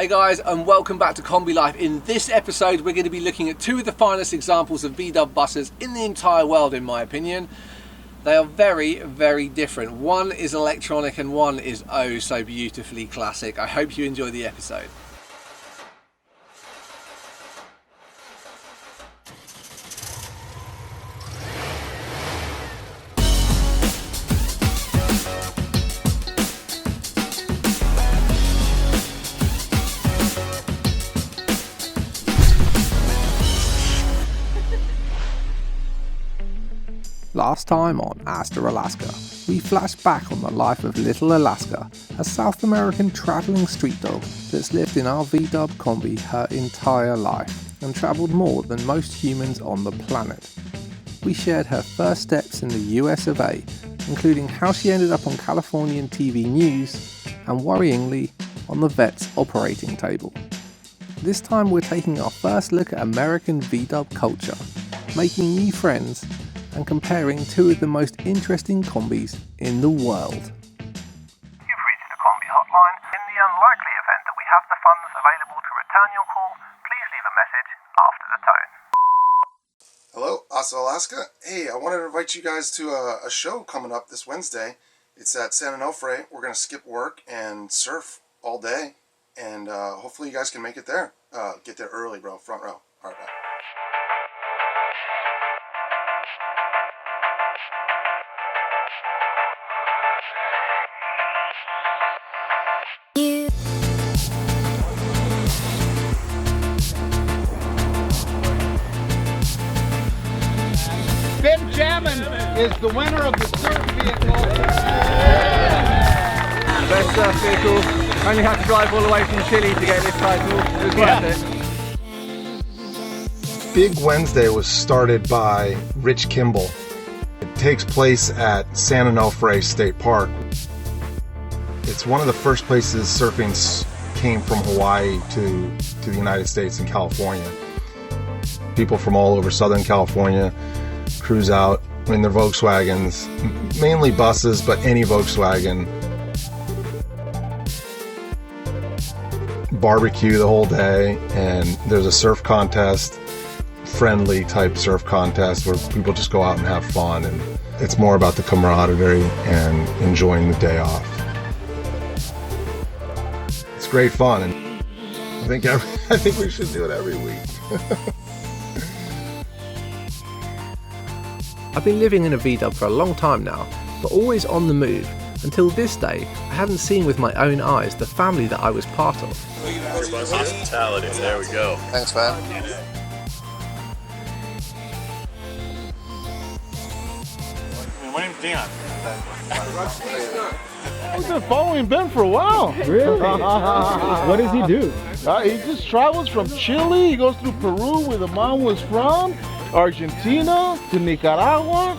Hey guys, and welcome back to Kombi Life. In this episode we're going to be looking at two of the finest examples of VW buses in the entire world, in my opinion. They are very, very different. One is electronic and one is oh so beautifully classic. I hope you enjoy the episode. Last time on Hasta, Alaska, we flash back on the life of Little Alaska, a South American travelling street dog that's lived in our VW Kombi her entire life and travelled more than most humans on the planet. We shared her first steps in the US of A, including how she ended up on Californian TV news and, worryingly, on the vet's operating table. This time we're taking our first look at American VW culture, making new friends and comparing two of the most interesting Kombis in the world. You've reached the Kombi hotline. In the unlikely event that we have the funds available to return your call, please leave a message after the tone. Hello, Hasta, Alaska. Hey, I wanted to invite you guys to a show coming up this Wednesday. It's at San Onofre. We're going to skip work and surf all day, and hopefully you guys can make it there. Get there early, bro. Front row. All right, bye. Is the winner of the surf vehicle. Best surf vehicle. Only had to drive all the way from Chile to get this title. It was worth it. Big Wednesday was started by Rich Kimball. It takes place at San Onofre State Park. It's one of the first places surfing came from Hawaii to the United States and California. People from all over Southern California cruise out in their Volkswagens, mainly buses, but any Volkswagen. Barbecue the whole day, and there's a surf contest, friendly type surf contest where people just go out and have fun, and it's more about the camaraderie and enjoying the day off. It's great fun, and I think we should do it every week. I've been living in a VW for a long time now, but always on the move. Until this day, I hadn't seen with my own eyes the family that I was part of. Hospitality, there we go. Thanks, man. My name's Dion. I've been following Ben for a while. Really? What does he do? He just travels from Chile. He goes through Peru, where the mom was from, Argentina to Nicaragua.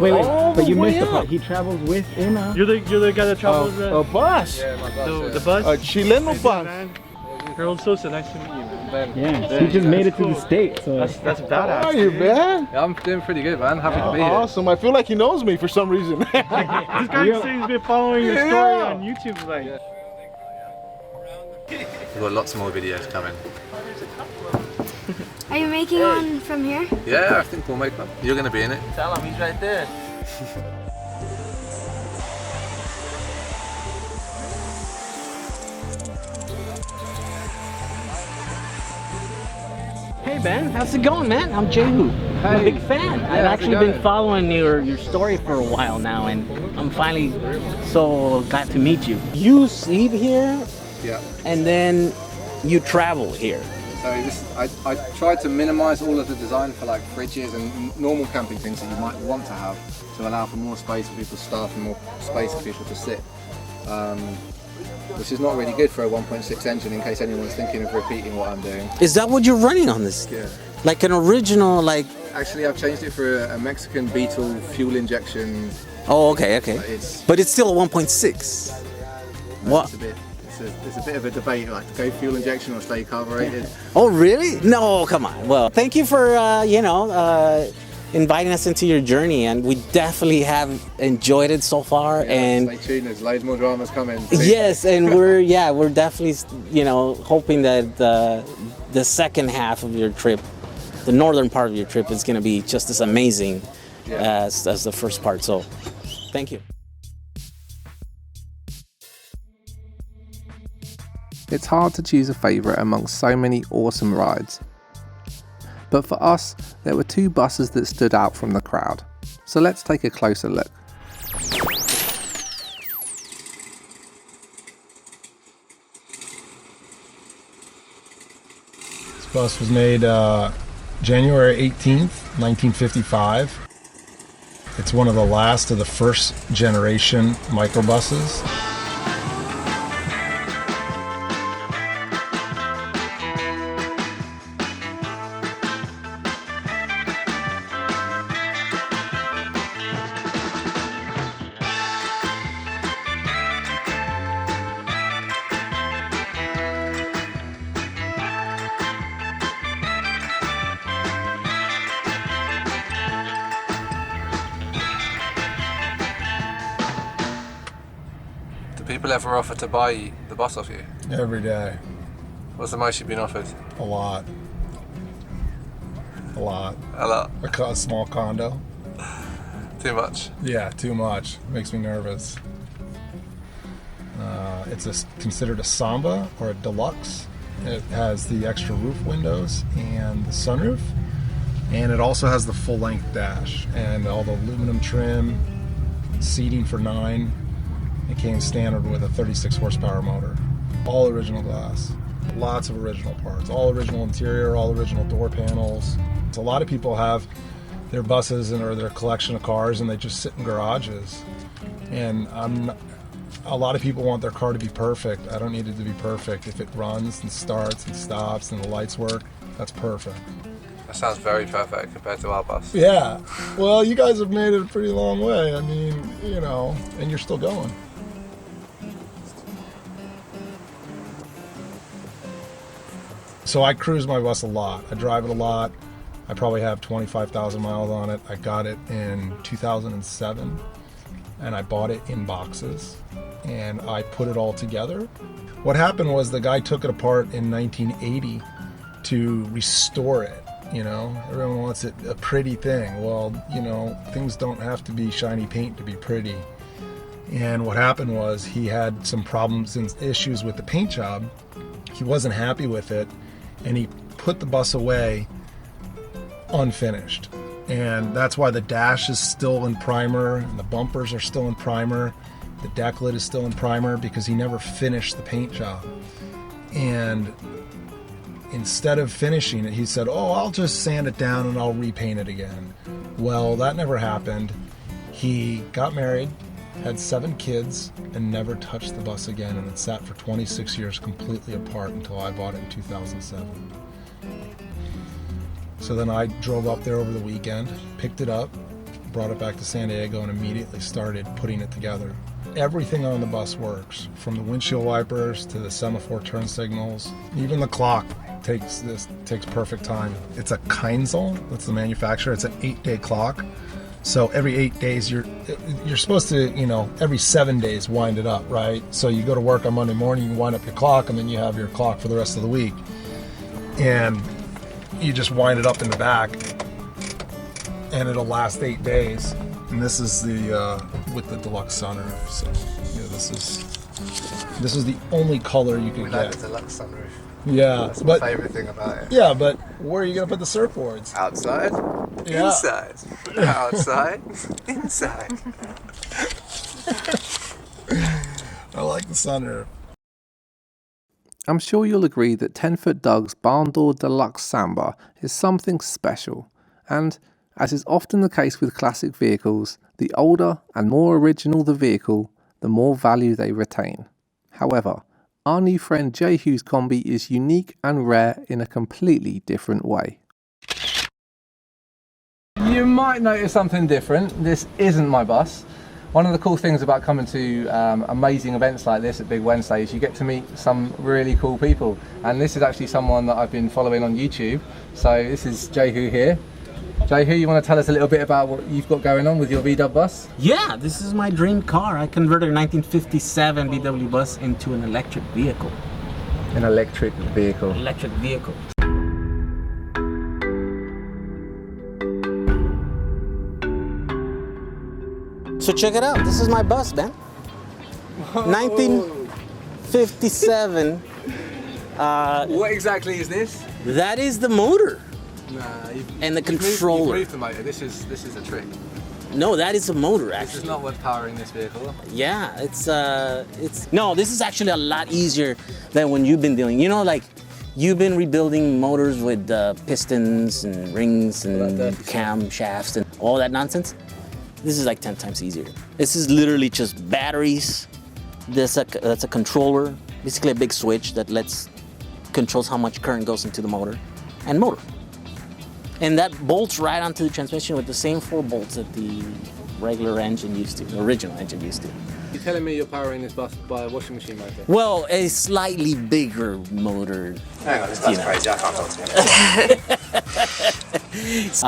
Wait, but you missed the part. He travels with You're the guy that travels a bus. the bus? A Chileno bus. Harold Sosa, nice to meet you, man. Yeah, he just made it to the States. So. That's badass. How are you, man? Yeah, I'm doing pretty good, man. Happy to be here. Awesome. I feel like he knows me for some reason. This guy says he's been following your story on YouTube. Like, We've got lots more videos coming. Are you making one from here? Yeah, I think we'll make one. You're going to be in it. tell him he's right there. Hey Ben, how's it going, man? I'm Jehu. I'm a big fan. I've actually been following your story for a while now, and I'm finally so glad to meet you. You sleep here, Yeah. and then you travel here. So I tried to minimise all of the design for like fridges and normal camping things that you might want to have to allow for more space for people's stuff and more space for people to sit. Which is not really good for a 1.6 engine, in case anyone's thinking of repeating what I'm doing. Is that what you're running on this? Yeah. Like an original, like... Actually, I've changed it for a Mexican Beetle fuel injection. Oh, okay. But it's still a 1.6. What? It's a bit of a debate, like to go fuel injection or stay carbureted. Oh, really? No, come on. Well, thank you for, inviting us into your journey, and we definitely have enjoyed it so far, and stay tuned. There's loads more dramas coming. yes, and we're definitely, you know, hoping that the second half of your trip, the northern part of your trip, is going to be just as amazing as the first part. So, thank you. It's hard to choose a favourite amongst so many awesome rides. But for us, there were two buses that stood out from the crowd. So let's take a closer look. This bus was made January 18th, 1955. It's one of the last of the first generation microbuses. People ever offer to buy the bus off you? Every day. What's the most you've been offered? A lot. A lot. A lot? A small condo. Too much? Yeah, too much. Makes me nervous. It's considered a Samba or a Deluxe. It has the extra roof windows and the sunroof. And it also has the full-length dash and all the aluminum trim, seating for 9. It came standard with a 36 horsepower motor. All original glass. Lots of original parts. All original interior, all original door panels. So a lot of people have their buses or their collection of cars and they just sit in garages. And a lot of people want their car to be perfect. I don't need it to be perfect. If it runs and starts and stops and the lights work, that's perfect. That sounds very perfect compared to our bus. Yeah. Well, you guys have made it a pretty long way. I mean, you know, and you're still going. So I cruise my bus a lot. I drive it a lot. I probably have 25,000 miles on it. I got it in 2007 and I bought it in boxes and I put it all together. What happened was the guy took it apart in 1980 to restore it. You know, everyone wants it a pretty thing. Well, you know, things don't have to be shiny paint to be pretty. And what happened was he had some problems and issues with the paint job. He wasn't happy with it. And he put the bus away unfinished. And that's why the dash is still in primer, and the bumpers are still in primer, the deck lid is still in primer, because he never finished the paint job. And instead of finishing it, he said, oh, I'll just sand it down and I'll repaint it again. Well, that never happened. He got married, had 7 kids, and never touched the bus again, and it sat for 26 years completely apart until I bought it in 2007. So then I drove up there over the weekend, picked it up, brought it back to San Diego, and immediately started putting it together. Everything on the bus works, from the windshield wipers to the semaphore turn signals. Even the clock takes perfect time. It's a Keinzel, that's the manufacturer. It's an 8-day clock. So every 8 days, you're supposed to, you know, every 7 days wind it up, right? So you go to work on Monday morning, you wind up your clock, and then you have your clock for the rest of the week. And you just wind it up in the back, and it'll last 8 days. And this is the with the Deluxe sunroof. So yeah, this is the only color you can get. Like the Deluxe sunroof. Yeah, that's my favorite thing about it. Yeah, but where are you gonna put the surfboards? Outside. Yeah. Inside. Outside. Inside. I like the sunroof. I'm sure you'll agree that 10-foot Doug's Barndoor Deluxe Samba is something special, and as is often the case with classic vehicles, the older and more original the vehicle, the more value they retain. However, our new friend Jehu's Kombi is unique and rare in a completely different way. You might notice something different. This isn't my bus. One of the cool things about coming to amazing events like this at Big Wednesday is you get to meet some really cool people. And this is actually someone that I've been following on YouTube. So this is Jehu here. Jehu, you want to tell us a little bit about what you've got going on with your VW bus? Yeah, this is my dream car. I converted a 1957 VW bus into an electric vehicle. An electric vehicle. Electric vehicle. So check it out. This is my bus, man. 1957. What exactly is this? That is the motor. Nah, and the controller. You've moved the motor. This is a trick. No, that is a motor actually. This is not what's powering this vehicle. Yeah, it's no, this is actually a lot easier than when you've been dealing. You know, like you've been rebuilding motors with pistons and rings and camshafts and all that nonsense. This is like 10 times easier. This is literally just batteries. That's a controller, basically a big switch that controls how much current goes into the motor, and motor. And that bolts right onto the transmission with the same 4 bolts that the regular engine used to, the original engine used to. You're telling me you're powering this bus by a washing machine motor? Well, a slightly bigger motor. Hang on, this is crazy. I can't talk to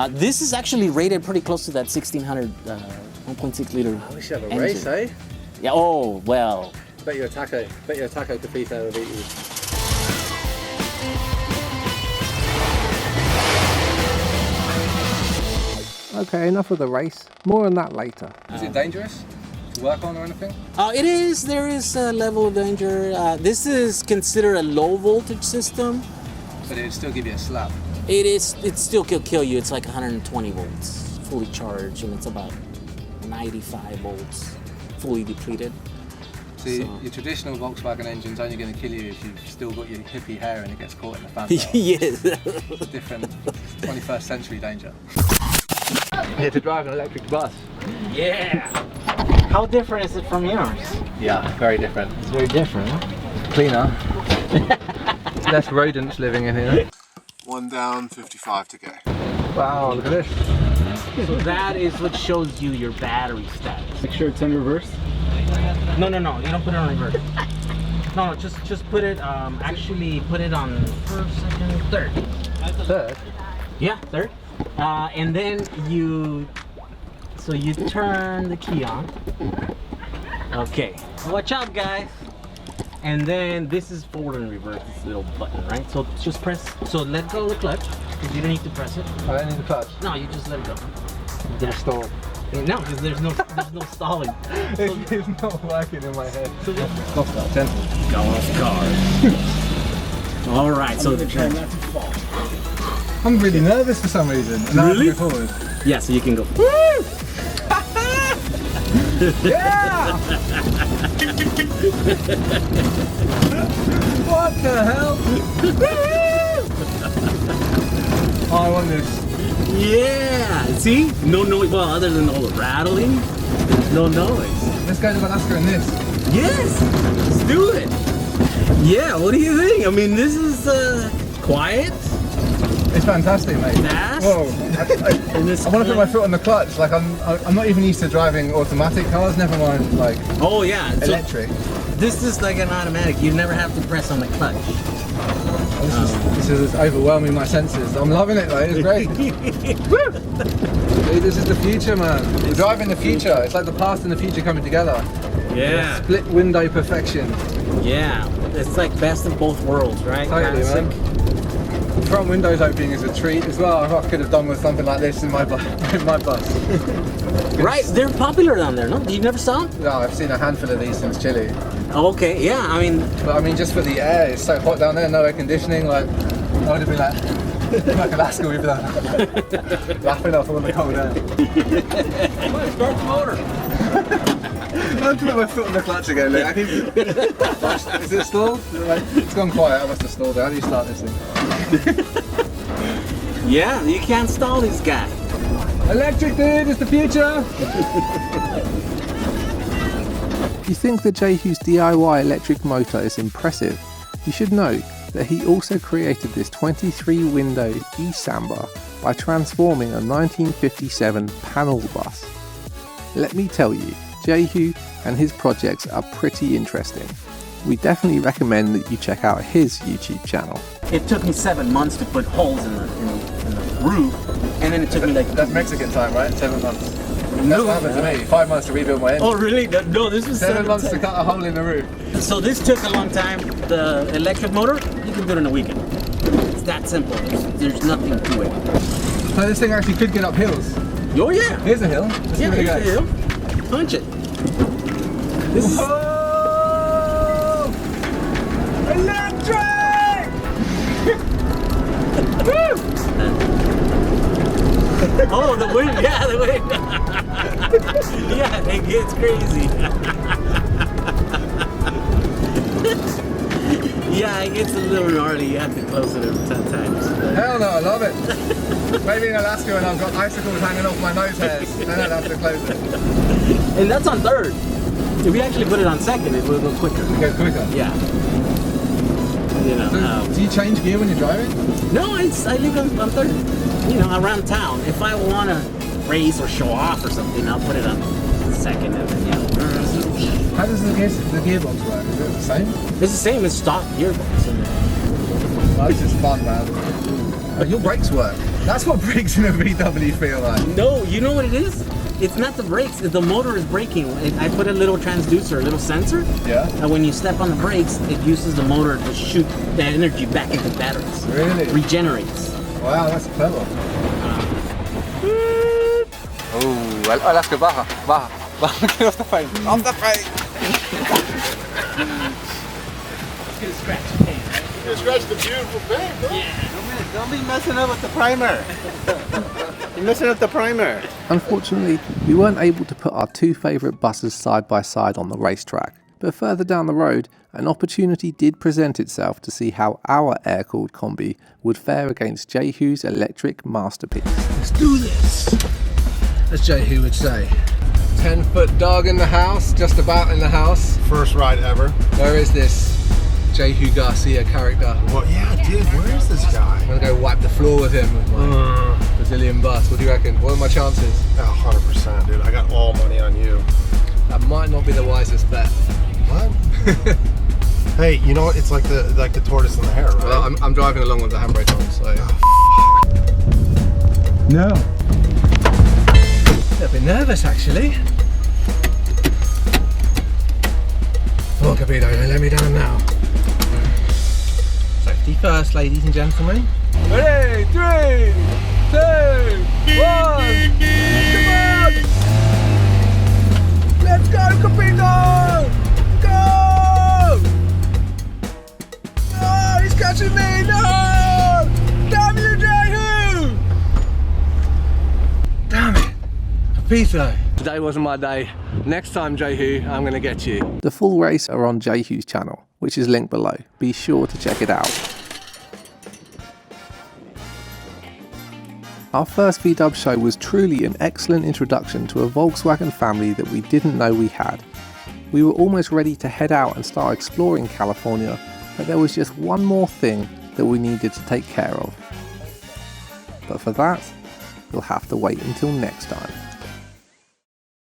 you. This is actually rated pretty close to that 1600 1.6 liter. I wish you have a engine. race, eh? Yeah. Oh well. Bet your taco Capita will beat you. Okay, enough of the race. More on that later. Is it dangerous to work on or anything? It is. There is a level of danger. This is considered a low voltage system. But it would still give you a slap. It is. It still could kill you. It's like 120 volts, fully charged, and it's about 95 volts, fully depleted. See, your traditional Volkswagen engine's only going to kill you if you've still got your hippie hair and it gets caught in the fan belt. Yes. It's different 21st century danger. Here to drive an electric bus. Yeah. How different is it from yours? Yeah, very different. It's very different. Cleaner. Less rodents living in here. 1 down, 55 to go. Wow, look at this. So that is what shows you your battery status. Make sure it's in reverse. No, you don't put it on reverse. No, just put it, actually put it on first, second, third. Third? Yeah, third. And then you turn the key on. Okay, watch out guys. And then this is forward and reverse, this little button, right? So just press, so let go of the clutch, because you don't need to press it. I don't need the clutch. No, you just let it go. Gonna stall. No, because there's no stalling. So, It's not working in my head. So just Stop that, gentle. go off guard. All right, so Try not to fall. I'm really nervous for some reason. And now Really? I have to go forward. yeah, so you can go. Yeah! What the hell? Oh, I want this. Yeah, see? No noise. Well, other than all the rattling, there's no noise. Let's go to Alaska in this. Yes, let's do it. Yeah, what do you think? I mean, this is quiet, It's fantastic, mate. fast. Whoa. and this I want to put my foot on the clutch. Like I'm not even used to driving automatic cars. Never mind like Oh yeah, so electric. this is like an automatic. You never have to press on the clutch. This is overwhelming my senses. I'm loving it, though. It's great. Woo! Dude, this is the future, man. We're driving the future. It's like the past and the future coming together. Yeah, Split window perfection. yeah. It's like best of both worlds, right? Totally, Classic. man. The front windows opening is a treat as well. I could have done with something like this in my bus. Right, they're popular down there, no? You never saw them? No, I've seen a handful of these since Chile. Okay, yeah, I mean, But I mean, just for the air, it's so hot down there, no air conditioning. Like, I would have been like Alaska, we'd be like laughing off all the cold air. start the motor. I'm putting my foot on the clutch again. Like, is it stalled? It's gone quiet. I must have stalled it. How do you start this thing? Yeah, you can't stall this guy. Electric, dude, it's the future. If you think that Jehu's DIY electric motor is impressive, you should know that he also created this 23-window eSamba by transforming a 1957 panel bus. Let me tell you, Jehu and his projects are pretty interesting. We definitely recommend that you check out his YouTube channel. It took me 7 months to put holes in the roof, and then it took me like... That's Mexican time, right? 7 months. That's No. what happened to me. 5 months to rebuild my engine. Oh, really? No, this was 7 months to cut a hole in the roof. So this took a long time. The electric motor, you can do it in a weekend. It's that simple. There's nothing to it. So this thing actually could get up hills. Oh yeah. Here's a hill. Let's give it a go. Here's the hill. Punch it. This is... Electric! Oh, the wind. Yeah, the wind. Yeah, it gets crazy. Yeah, it gets a little gnarly. You have to close it every 10 times. Hell no, I love it. Maybe in Alaska when I've got icicles hanging off my nose hairs, then I'll have to close it. And that's on third. If we actually put it on second, it will go quicker. It goes quicker? Yeah. You know. So, do you change gear when you're driving? No, I leave it on third. You know, around town. If I want to race or show off or something, I'll put it on second and then, How does the gearbox work? Is it the same? It's the same as stock gearbox. Oh, this is fun, man. Oh, your brakes work. That's what brakes in a VW feel like. No, you know what it is? It's not the brakes. The motor is braking. I put a little transducer, a little sensor. Yeah. And when you step on the brakes, it uses the motor to shoot the energy back into the batteries. Really? Regenerates. Wow, that's clever. Oh, Alaska, baja. Get off the phone. Off the phone. It's gonna scratch the paint, right? It's gonna scratch the beautiful paint, bro. Yeah. Don't be messing up with the primer. You're messing up the primer. Unfortunately, we weren't able to put our two favourite buses side by side on the racetrack, but further down the road, an opportunity did present itself to see how our air-cooled Kombi would fare against Jehu's electric masterpiece. Let's do this. As Jehu would say. 10-foot dog in the house, just about in the house. First ride ever. Where is this Jehu Garcia character? Well, yeah, dude, where is this guy? I'm gonna go wipe the floor with him with my Brazilian bus. What do you reckon? What are my chances? 100%, dude. I got all money on you. That might not be the wisest bet. What? Hey, you know what? It's like the tortoise and the hare, right? Well, I'm driving along with the handbrake on, so. No. A bit nervous, actually. Come on, Capito, don't let me down now. Safety first, ladies and gentlemen. Ready, 3, 2, 1. Come on! Let's go, Capito! Go! No, he's catching me! No! Damn you, Jehu! Damn it! Capito. Today wasn't my day. Next time, Jehu, I'm gonna get you. The full race are on Jehu's channel, which is linked below. Be sure to check it out. Our first VW show was truly an excellent introduction to a Volkswagen family that we didn't know we had. We were almost ready to head out and start exploring California, but there was just one more thing that we needed to take care of. But for that, you'll have to wait until next time.